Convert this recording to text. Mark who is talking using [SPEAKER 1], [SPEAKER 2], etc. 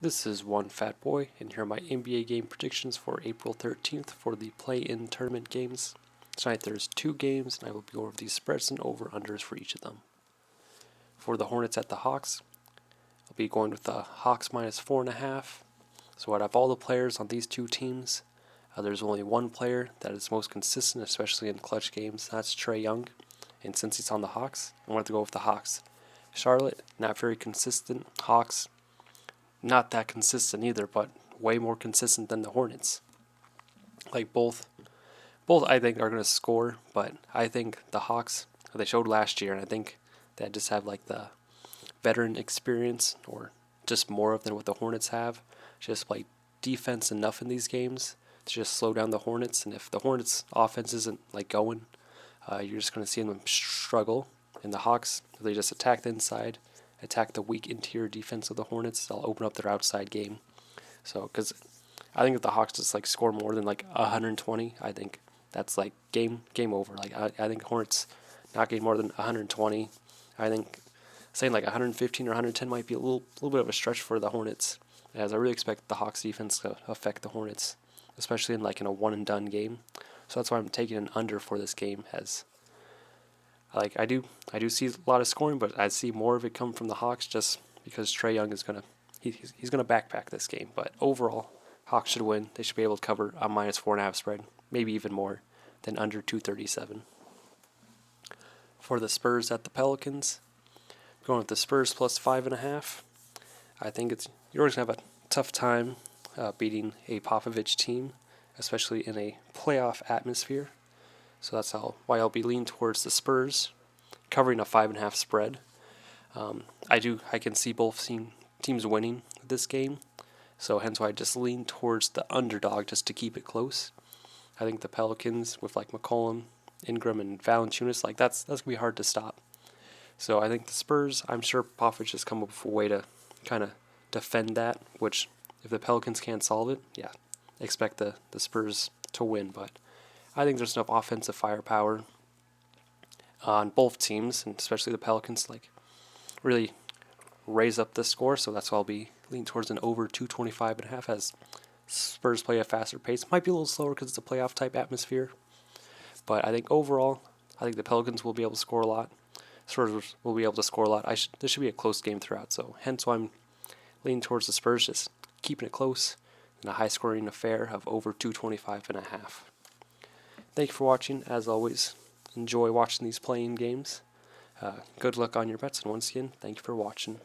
[SPEAKER 1] This is One Fat Boy, and here are my NBA game predictions for April 13th for the play-in tournament games. Tonight there's 2 games, and I will be over these spreads and over-unders for each of them. For the Hornets at the Hawks, I'll be going with the Hawks minus 4.5. So out of all the players on these two teams, there's only one player that is most consistent, especially in clutch games. That's Trae Young, and since he's on the Hawks, I wanted to go with the Hawks. Charlotte, not very consistent. Hawks, not that consistent either, but way more consistent than the Hornets. Like both I think are going to score, but I think the Hawks, they showed last year, and I think they just have like the veteran experience, or just more than what the Hornets have. Just play defense enough in these games to just slow down the Hornets, and if the Hornets offense isn't like going, you're just going to see them struggle. And the Hawks, if they just attack the inside, attack the weak interior defense of the Hornets, they'll open up their outside game. So, because I think if the Hawks just like score more than like 120, I think that's like game over. Like I think Hornets not getting more than 120. I think saying like 115 or 110 might be a little bit of a stretch for the Hornets, as I really expect the Hawks defense to affect the Hornets, especially in a one and done game. So that's why I'm taking an under for this game, as like I do see a lot of scoring, but I see more of it come from the Hawks just because Trae Young is he's gonna backpack this game. But overall, Hawks should win. They should be able to cover a minus 4.5 spread, maybe even more than under 237. For the Spurs at the Pelicans, going with the Spurs plus 5.5. I think you're always gonna have a tough time beating a Popovich team, especially in a playoff atmosphere. So that's why I'll be leaning towards the Spurs, covering a 5.5 spread. I can see both teams winning this game, so hence why I just lean towards the underdog just to keep it close. I think the Pelicans with like McCollum, Ingram, and Valanciunas, like that's gonna be hard to stop. So I think the Spurs, I'm sure Popovich has come up with a way to kind of defend that, which if the Pelicans can't solve it, yeah, expect the Spurs to win. But I think there's enough offensive firepower on both teams, and especially the Pelicans, like really raise up the score. So that's why I'll be leaning towards an over 225.5 as Spurs play a faster pace. Might be a little slower because it's a playoff type atmosphere, but I think overall, I think the Pelicans will be able to score a lot. Spurs will be able to score a lot. This should be a close game throughout. So hence why I'm leaning towards the Spurs, just keeping it close in a high scoring affair of over 225.5. Thank you for watching. As always, enjoy watching these playing games. Good luck on your bets, and once again, thank you for watching.